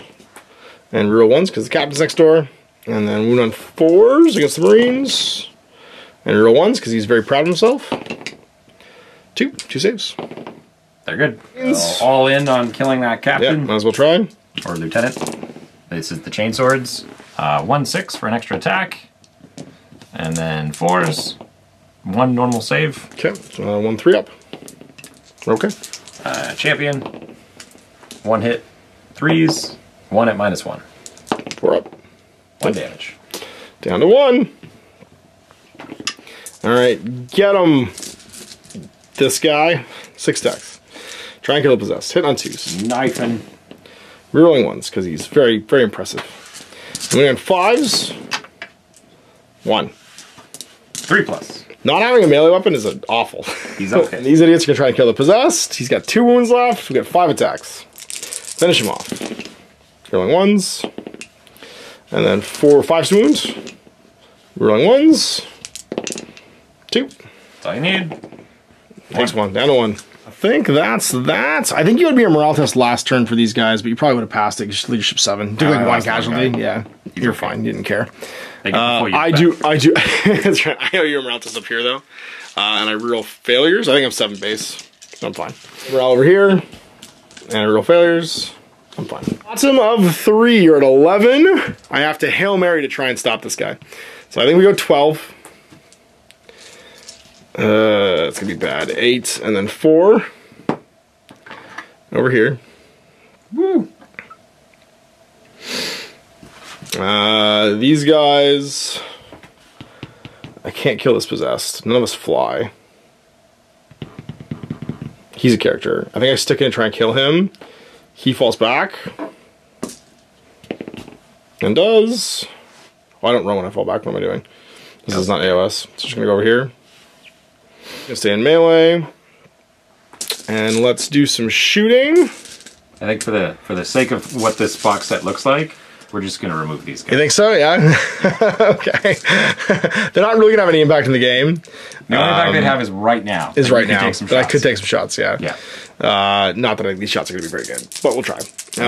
And reroll 1s because the captain's next door. And then wound on 4s against the Marines. And reroll 1s because he's very proud of himself. 2 saves. They're good. So all in on killing that captain. Yeah, might as well try. Or lieutenant. This is the chainswords. 1/6 for an extra attack. And then 4s. 1 normal save. Okay, 1 3-up. Okay. Champion. 1 hit. 3s. 1 at -1. 4-up. 1 damage. Down to 1. Alright, get him. This guy. 6 attacks. Try and kill the possessed. Hit on 2s. Knifing. Rerolling 1s because he's very, very impressive. Moving on 5s. 1. 3+. Not having a melee weapon is awful. He's okay. These idiots are going to try and kill the possessed. He's got 2 wounds left. We got 5 attacks. Finish him off. Rerolling 1s. And then 4 5 wounds. Rerolling 1s. 2. That's all you need. Takes 1. Down to 1. I think that's that. I think you would be a morale test last turn for these guys, but you probably would have passed it. Just leadership 7. Took like 1 casualty. Yeah, you're fine. You didn't care. I do. That's right. I know you're a morale test up here though, and I reroll failures. I think I'm 7 base. So I'm fine. Morale over here, and I reroll failures. I'm fine. Bottom of 3. You're at 11. I have to Hail Mary to try and stop this guy. So I think we go 12. It's gonna be bad. 8 and then 4 over here. Woo! These guys, I can't kill this possessed. None of us fly. He's a character. I think I stick in and try and kill him. He falls back and does. Oh, I don't run when I fall back. What am I doing? This is not AOS. So I'm just gonna go over here. Gonna stay in melee, and let's do some shooting. I think for the sake of what this box set looks like, we're just gonna remove these guys. You think so? Yeah. Okay. They're not really gonna have any impact in the game. The only impact they'd have is right now. Is right now. Take some but I shots. could take some shots. Yeah. Yeah. Not that these shots are gonna be very good, but we'll try. 3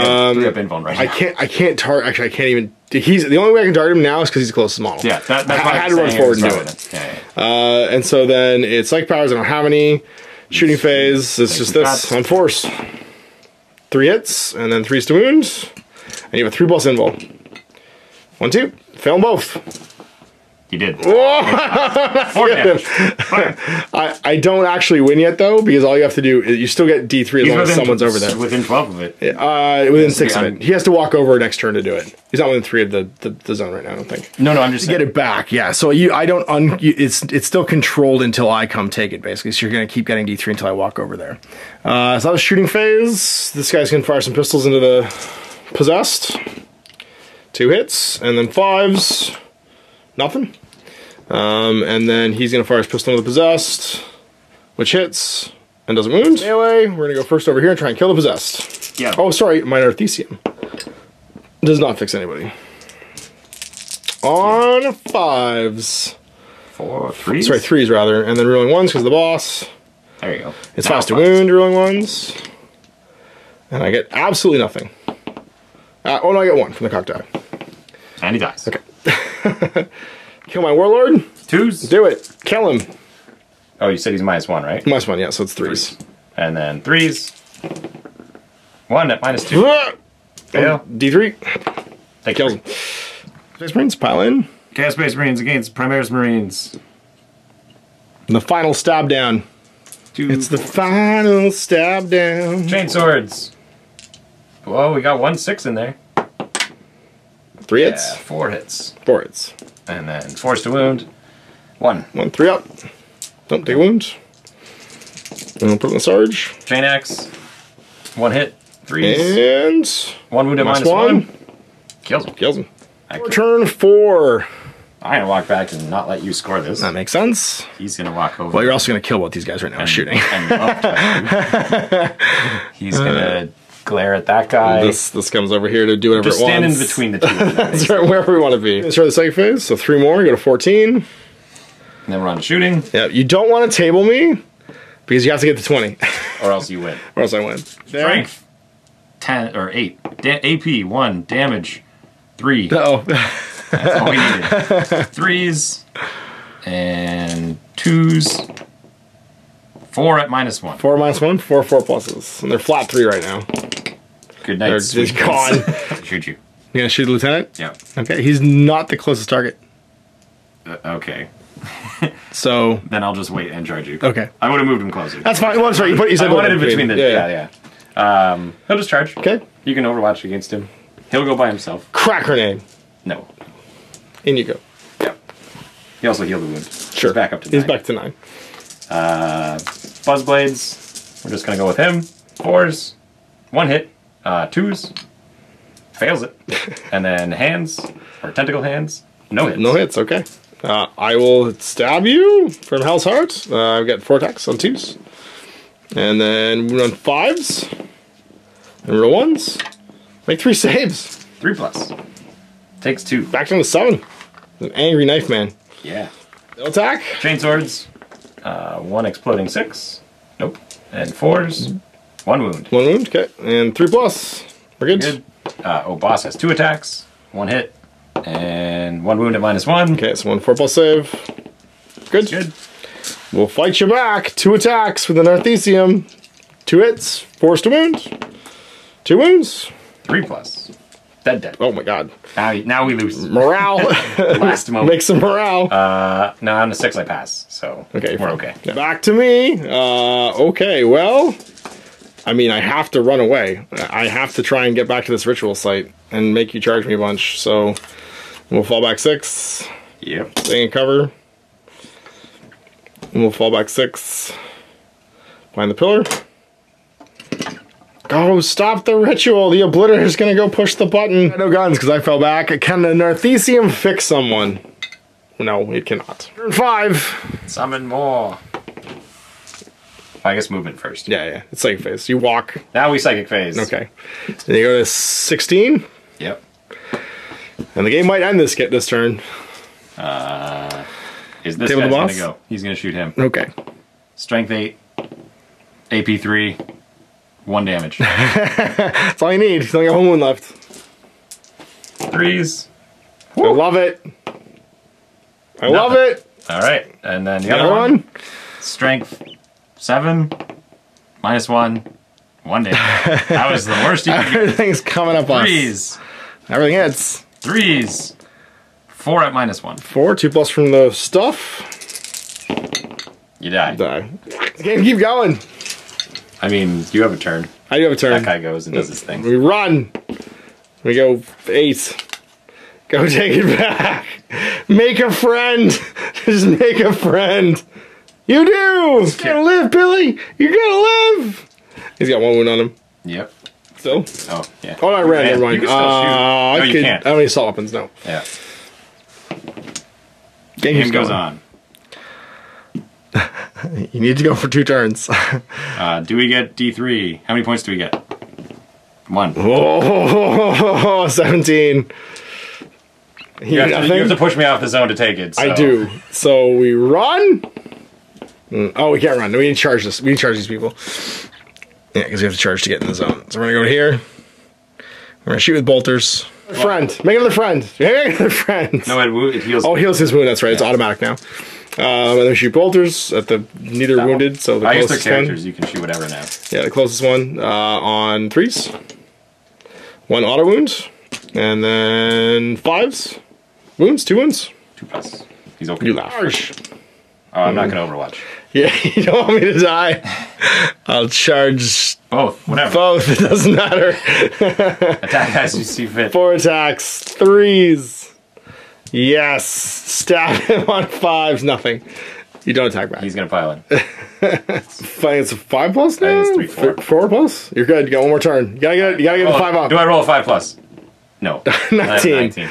up invuln right now. I can't target. Actually, I can't even. He's the only way I can target him now is because he's the closest model. Yeah, that's why I had to run forward and do it. Yeah. And so then it's psychic powers. I don't have any. Shooting phase. It's just this on force. 3 hits and then 3s to wound, and you have a 3+ invul. 1 2. Fail them both. You did. 4 damage. I don't actually win yet though, because all you have to do is you still get D3 as long as someone's over there. Within 12 of it. Within 6 of it. He has to walk over next turn to do it. He's not within 3 of the zone right now, I don't think. No, I'm just saying. Get it back, yeah. So it's still controlled until I come take it, basically. So you're gonna keep getting D3 until I walk over there. So that was shooting phase. This guy's gonna fire some pistols into the possessed. 2 hits, and then 5s. Nothing. And then he's gonna fire his pistol into the possessed, which hits and doesn't wound. Melee, we're gonna go first over here and try and kill the possessed. Yeah. Oh, sorry, minor Arthesium. Does not fix anybody. On 5s. 4 3s. Sorry, 3s rather, and then rolling 1s because of the boss. There you go. It's fast to wound, rolling 1s. And I get absolutely nothing. Oh no, I get 1 from the cocked die. And he dies. Okay. Kill my warlord. 2s. Do it. Kill him. Oh, you said he's -1, right? -1, yeah, so it's 3s. And then 3s. 1 at -2. Fail. D3. Take Kills him. Space Marines, pile in. Chaos Space Marines against Primaris Marines. And the final stab down. It's the final stab down. Chain swords. Whoa, we got 1 6 in there. 3 hits? Yeah, 4 hits. 4 hits. And then force to wound. 1. 1, 3 up. Don't take a wound. And we'll put it in the Sarge. Chain axe. 1 hit. 3s. And 1 wound at -1. Kills him. Kills him. Turn 4. I'm gonna walk back and not let you score this. That makes sense. He's gonna walk over. Well, you're also gonna kill what these guys right now are shooting. He's gonna glare at that guy. This comes over here to do whatever Just it wants. stand in between the two. That's right, wherever we want to be. Start the second phase, so 3 more, go to 14. And then we're on shooting. Yeah, you don't want to table me because you have to get to 20. Or else you win. Or else I win. Strength 10 or 8. AP 1. Damage 3. Uh-oh. That's all we needed. 3s and 2s. 4 at -1. 4 -1, 4 pluses. And they're flat 3 right now. Good night. They're just gone. Shoot you. You gonna shoot the lieutenant? Yeah. Okay, he's not the closest target. Okay. So then I'll just wait and charge you. Okay. I would have moved him closer. That's fine. Well, sorry, you said I wanted it between the... Yeah. He'll just charge. Okay. You can overwatch against him. He'll go by himself. Crack grenade. No. In you go. Yep. He also healed the wound. Sure. He's back up to 9. He's back to 9. Buzzblades. We're just going to go with him. 4s. 1 hit. 2s. Fails it. And then hands. Or tentacle hands. No hits. No hits, okay. I will stab you from Hell's Heart. I've got 4 attacks on 2s. And then we run 5s. And roll 1s. Make 3 saves. 3 plus. Takes 2. Back down to 7. An angry knife man. Yeah. No attack. Chain swords. 1 exploding 6. Nope. And 4s. 1 wound. 1 wound, okay. And 3 plus. We're good. Boss has 2 attacks. 1 hit. And 1 wound at -1. Okay, so 1 4 plus save. Good. Good. We'll fight you back. 2 attacks with an Arthesium. 2 hits. Force to wound. 2 wounds. 3 plus. Dead. Oh my god. Now we lose. Morale. Last moment. Make some morale. No, on the 6 I pass, so okay, we're okay. Yeah. Back to me. Okay, well, I mean, I have to run away. I have to try and get back to this ritual site and make you charge me a bunch. So we'll fall back 6. Yep. Stay in cover. And we'll fall back 6. Behind the pillar. Go, stop the ritual. The obliterator's gonna go push the button. No guns because I fell back. Can an Arthesium fix someone? No, it cannot. Turn 5. Summon more. I guess movement first. Yeah. It's psychic phase. You walk. Now we psychic phase. Okay. Then you go to 16. Yep. And the game might end this turn. Is this Table guy's the gonna boss? go? He's gonna shoot him. Okay. Strength 8. AP 3. 1 damage. That's all you need. He's only got 1 wound left. 3s. I love it. I love it. Alright, and then the The other other one. Strength 7. -1. 1 damage. That was the worst you could get. Everything's coming up on 3s. Everything hits. 3s. 4 at -1. 4, 2 plus from the stuff. You die. Die. The game keep going. I mean, you have a turn. I do have a turn. That guy goes and does his thing. We run. We go 8. Go take it back. Make a friend. Just make a friend. You do. You gotta live, Billy. You gotta live. He's got 1 wound on him. Yep. Still? Oh, yeah. Oh, no, I ran. Never You mind. can still shoot. No, you can't. I don't need assault weapons, no. Yeah. Game goes on. You need to go for 2 turns. Do we get D3? How many points do we get? 1. Oh, 17. You have to push me off the zone to take it. So. I do. So we run. Oh, we can't run. No, we need to charge this. We need to charge these people. Yeah, because we have to charge to get in the zone. So we're gonna go here. We're gonna shoot with bolters. Friend. Make another friend. Make another friend. No, it heals. Oh, heals his wound. That's right. It's automatic now. And then shoot bolters at the neither wounded. So the I use closest their characters. one. You can shoot whatever now. Yeah, the closest one on 3s. 1 auto wound, and then 5s. Wounds. 2 wounds. 2+. He's okay. You laugh. I'm not gonna Overwatch. Yeah, you don't want me to die. I'll charge both. Whatever. Both. It doesn't matter. Attack as you see fit. 4 attacks. 3s. Yes. Stab him on 5s. Nothing. You don't attack back. He's gonna pile in. It's a 5+ now. It's 3, 4. 4+. You're good. You got one more turn. You gotta get the 5 up. Do I roll a 5+? No. 19. 19.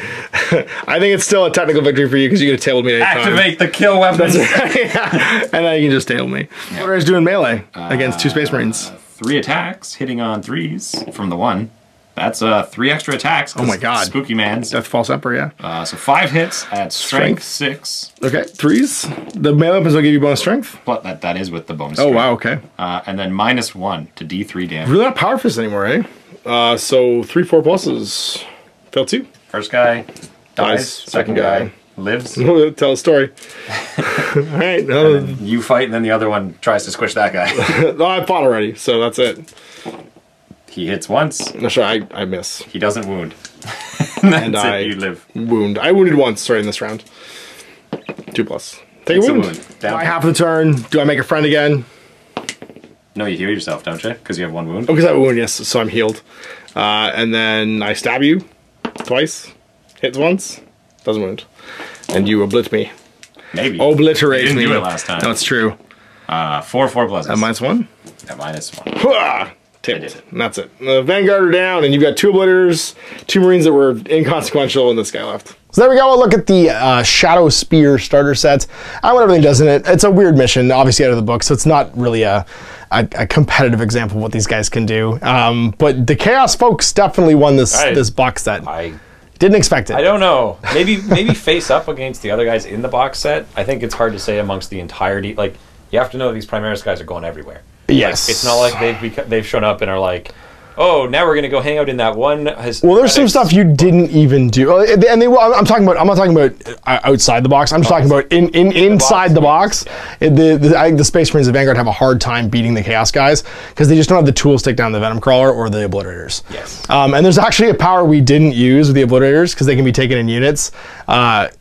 I think it's still a technical victory for you because you could have tabled me anytime. Activate the kill weapon. That's right. Yeah. And then you can just table me. Yeah. What are you doing melee against 2 Space Marines? 3 attacks, hitting on 3s from the 1. That's 3 extra attacks. Oh my god. Spooky Man's. Death False Emperor, yeah. So 5 hits at strength 6. Okay, 3s. The melee weapons will give you bonus strength? But that is with the bonus strength. Oh wow, okay. And then -1 to D3 damage. Really not Power Fist anymore, eh? So 3, 4 pluses. Fail 2. First guy dies. Second guy lives. Tell a story. Alright. You fight, and then the other one tries to squish that guy. Oh, I fought already, so that's it. He hits once. No, sure, I miss. He doesn't wound. And you live. Wound. I wounded once right in this round. 2+. Take a wound. Down. I half the turn. Do I make a friend again? No, you heal yourself, don't you? Because you have 1 wound. Oh, because I have a wound, yes, so I'm healed. And then I stab you twice. Hits once. Doesn't wound. And you oblit me. Maybe. Obliterate me. You didn't do it last time. No, it's true. 4 pluses. At -1? At -1. Hooah! Tabled. And that's it. The Vanguard are down, and you've got 2 obliterators, 2 Marines that were inconsequential, and this guy left. So there we go. We'll look at the Shadow Spear starter set and what everything does in it. It's a weird mission, obviously out of the book, so it's not really a competitive example of what these guys can do. But the Chaos folks definitely won this box set. I didn't expect it. I don't know. Maybe face up against the other guys in the box set. I think it's hard to say amongst the entirety. Like, you have to know these Primaris guys are going everywhere. Yes. Like, it's not like they've shown up and are like, oh, now we're gonna go hang out in that one. Well, there's some stuff you didn't even do, and I'm not talking about outside the box. I'm just talking about inside the box. I think the Space Marines of Vanguard have a hard time beating the Chaos guys because they just don't have the tools to take down the Venom Crawler or the Obliterators. Yes. And there's actually a power we didn't use with the Obliterators because they can be taken in units,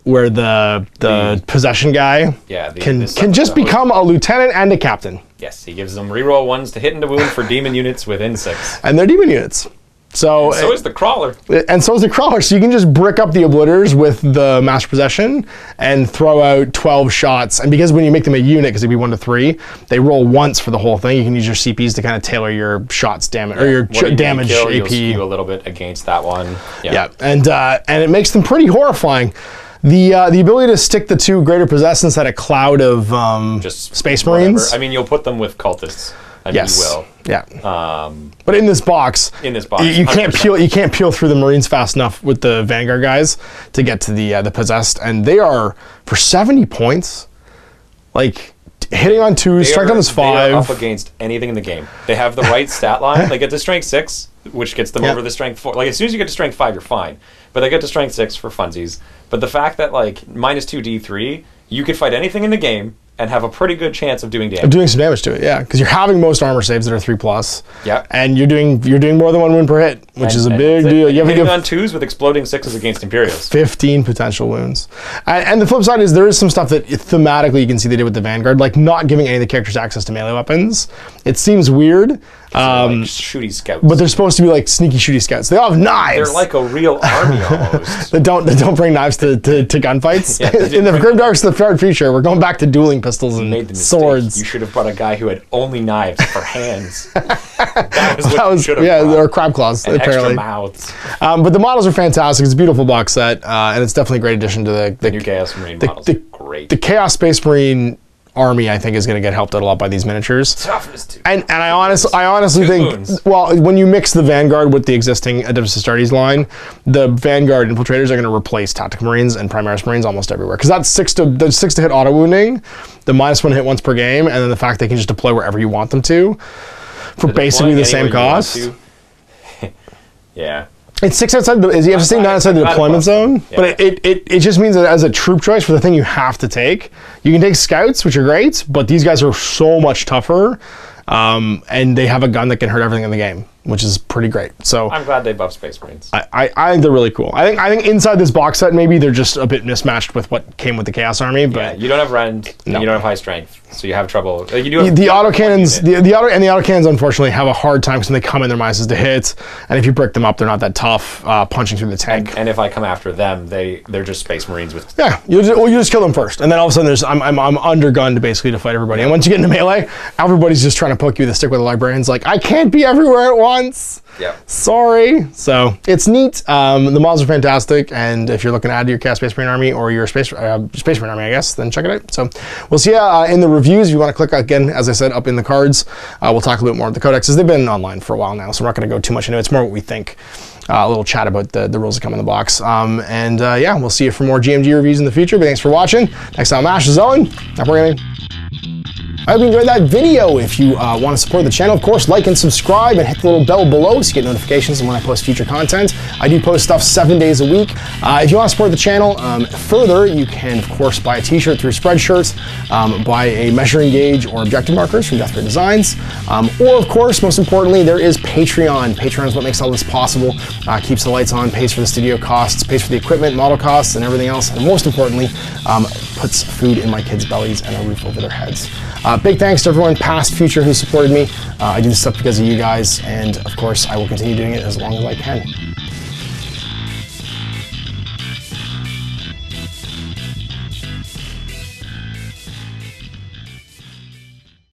where the possession guy can just become a lieutenant and a captain. Yes, he gives them reroll 1s to hit into wound for demon units within 6. And they're demon units. So is the Crawler. And so is the Crawler. So you can just brick up the Obliterators with the Master Possession and throw out 12 shots. And because when you make them a unit, because it'd be 1 to 3, they roll once for the whole thing. You can use your CPs to kind of tailor your shots damage or your damage kill, AP. You'll skew a little bit against that one. Yeah. And it makes them pretty horrifying. The ability to stick the 2 greater possessants at a cloud of just Space Marines. I mean, you'll put them with cultists. And yes. You will. Yeah. But in this box, you can't peel through the Marines fast enough with the Vanguard guys to get to the possessed, and they are for 70 points, like hitting on 2, strength on is 5. They are up against anything in the game. They have the right stat line. They get to strength 6, which gets them over the strength 4. Like as soon as you get to strength 5, you're fine. But they get to strength 6 for funsies. But the fact that like -2 D3, you could fight anything in the game and have a pretty good chance of doing damage. Doing some damage to it, yeah, because you're having most armor saves that are 3+. Yeah, and you're doing more than 1 wound per hit, which is a big deal. You have hitting on 2s with exploding 6s against Imperials. 15 potential wounds. And the flip side is there is some stuff that thematically you can see they did with the Vanguard, like not giving any of the characters access to melee weapons. It seems weird. Like shooty scouts, but they're supposed to be like sneaky shooty scouts. They all have knives. They're like a real army almost. They don't bring knives to gunfights. In the Grimdark's the far future, we're going back to dueling pistols and swords. You should have brought a guy who had only knives for hands. that was or crab claws and apparently. Extra mouths. But the models are fantastic. It's a beautiful box set, and it's definitely a great addition to the new Chaos Marine models. Great. The Chaos Space Marine army, I think, is going to get helped out a lot by these miniatures. Toughness too. And I honestly think, well, when you mix the Vanguard with the existing Adeptus Astartes line, the Vanguard infiltrators are going to replace Tactical Marines and Primaris Marines almost everywhere. Because that's 6 to hit auto wounding, the -1 hit once per game, and then the fact they can just deploy wherever you want them to for basically the same cost. Yeah. It's 6 outside. You have to stay 9 outside the deployment zone, yeah. but it just means that as a troop choice for the thing you have to take, you can take scouts, which are great, but these guys are so much tougher, and they have a gun that can hurt everything in the game, which is pretty great. So I'm glad they buffed Space Marines. I think they're really cool. I think inside this box set, maybe they're just a bit mismatched with what came with the Chaos Army. But yeah, you don't have rend, and you don't have high strength, so you have trouble. You do have the autocannons. The autocannons unfortunately have a hard time because when they come in, their minuses to hit, and if you brick them up, they're not that tough punching through the tank. And if I come after them, they're just Space Marines with. Yeah, you just kill them first, and then all of a sudden I'm undergunned basically to fight everybody. And once you get into melee, everybody's just trying to poke you with a stick with a librarian's like, I can't be everywhere at once. Yeah. Sorry. So it's neat. The models are fantastic, and if you're looking to add to your Chaos Space Marine Army or your Space Marine Army, I guess, then check it out. So we'll see you in the reviews. If you want to click again, as I said, up in the cards, we'll talk a little bit more about the codexes. They've been online for a while now, so we're not going to go too much into it. It's more what we think. A little chat about the rules that come in the box. Yeah, we'll see you for more GMG reviews in the future. But thanks for watching. Next time, Ash is Owen. Not programming. I hope you enjoyed that video. If you want to support the channel, of course, like and subscribe and hit the little bell below so you get notifications when I post future content. I do post stuff 7 days a week. If you want to support the channel further, you can, of course, buy a t-shirt through Spreadshirts, buy a measuring gauge or objective markers from Deathbird Designs, or, of course, most importantly, there is Patreon. Patreon is what makes all this possible, keeps the lights on, pays for the studio costs, pays for the equipment, model costs, and everything else, and most importantly, puts food in my kids' bellies and a roof over their heads. Big thanks to everyone, past, future, who supported me. I do this stuff because of you guys, and of course, I will continue doing it as long as I can.